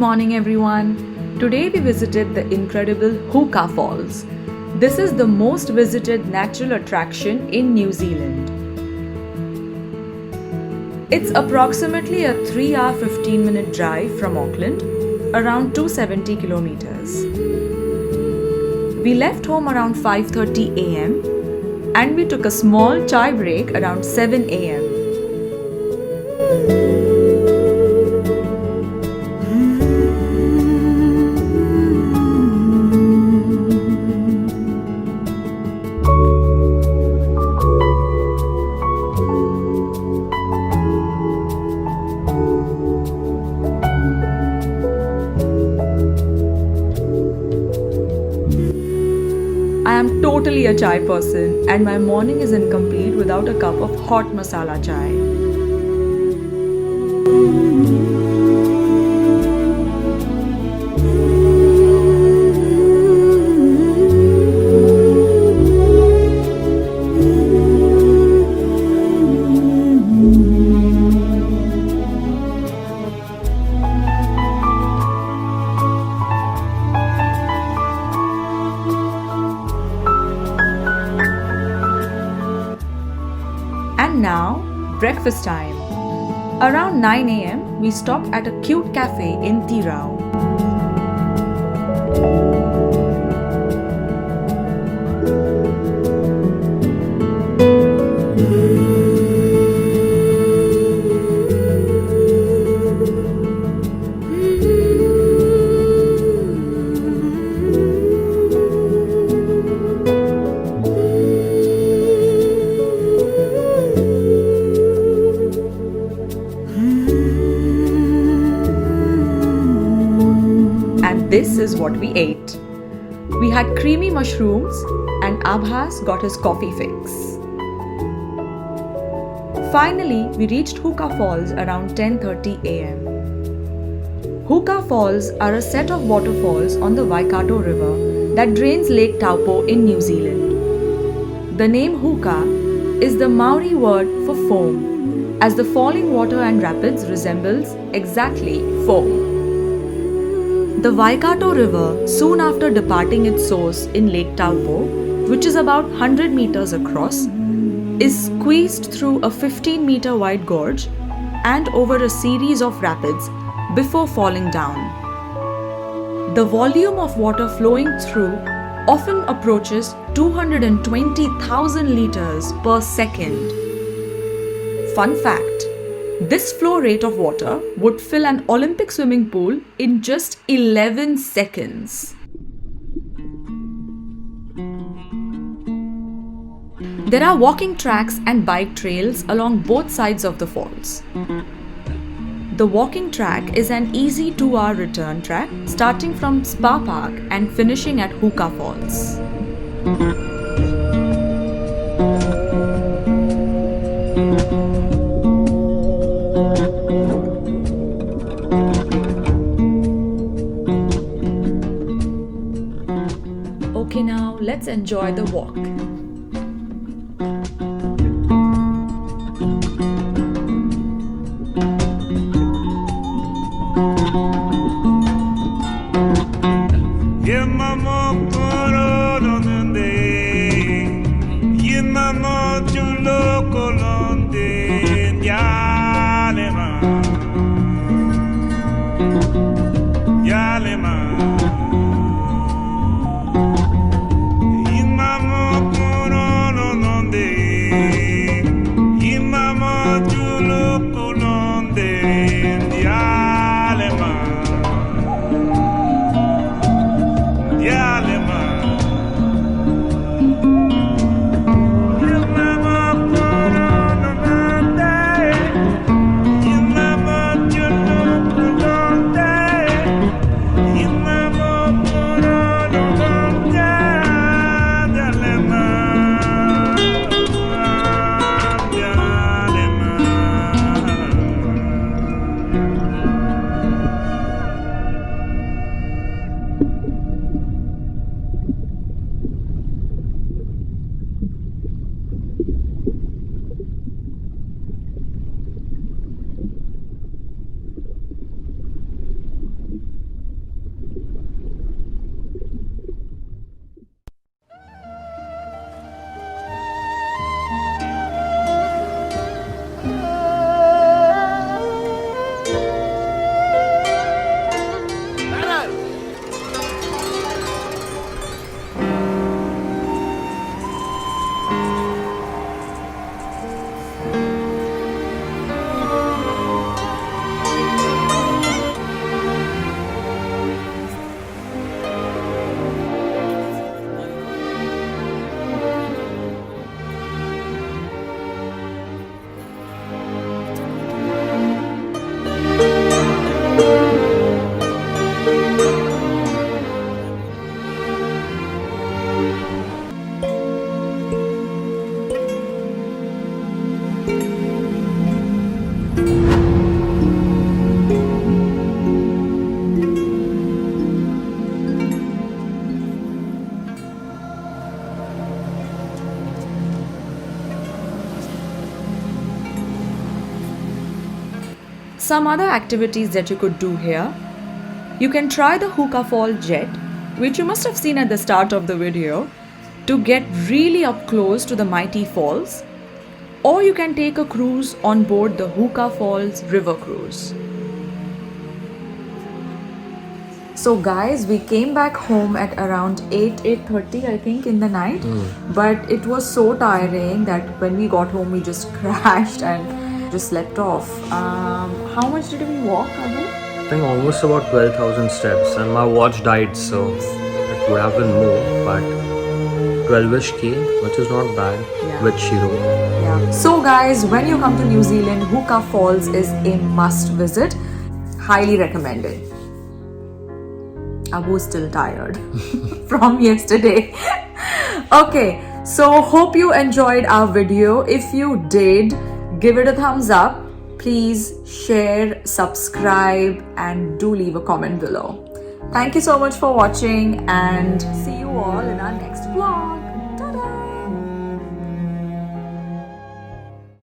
morning, everyone. Today we visited the incredible Hookah Falls. This is the most visited natural attraction in New Zealand. It's approximately a 3-hour 15-minute drive from Auckland, around 270 kilometers. We left home around 5:30 am and we took a small chai break around 7 am. I am totally a chai person and my morning is incomplete without a cup of hot masala chai. And now, breakfast time. Around 9 am, we stopped at a cute cafe in Tirau. This is what we ate. We had creamy mushrooms and Abhas got his coffee fix. Finally, we reached Hookah Falls around 10:30 am. Hookah Falls are a set of waterfalls on the Waikato River that drains Lake Taupo in New Zealand. The name Hookah is the Maori word for foam, as the falling water and rapids resembles exactly foam. The Waikato River, soon after departing its source in Lake Taupo, which is about 100 meters across, is squeezed through a 15-meter wide gorge and over a series of rapids before falling down. The volume of water flowing through often approaches 220,000 liters per second. Fun fact: this flow rate of water would fill an Olympic swimming pool in just 11 seconds. There are walking tracks and bike trails along both sides of the falls. The walking track is an easy 2-hour return track starting from Spa Park and finishing at Hookah Falls. Okay, now let's enjoy the walk. Yalema some other activities that you could do here. You can try the Hookah Fall jet, which you must have seen at the start of the video, to get really up close to the mighty falls, or you can take a cruise on board the Hookah Falls River Cruise. So guys, we came back home at around 8:30 I think in the night, but it was so tiring that when we got home we just crashed and just slept off. How much did we walk, Abu? I think almost about 12,000 steps, and my watch died, so it would have been more, but 12ish K, which is not bad, with Shiro. Yeah. So guys, when you come to New Zealand, Hookah Falls is a must visit. Highly recommended. Abu is still tired from yesterday. Okay, so hope you enjoyed our video. If you did, give it a thumbs up. Please share, subscribe, and do leave a comment below. Thank you so much for watching, and see you all in our next vlog.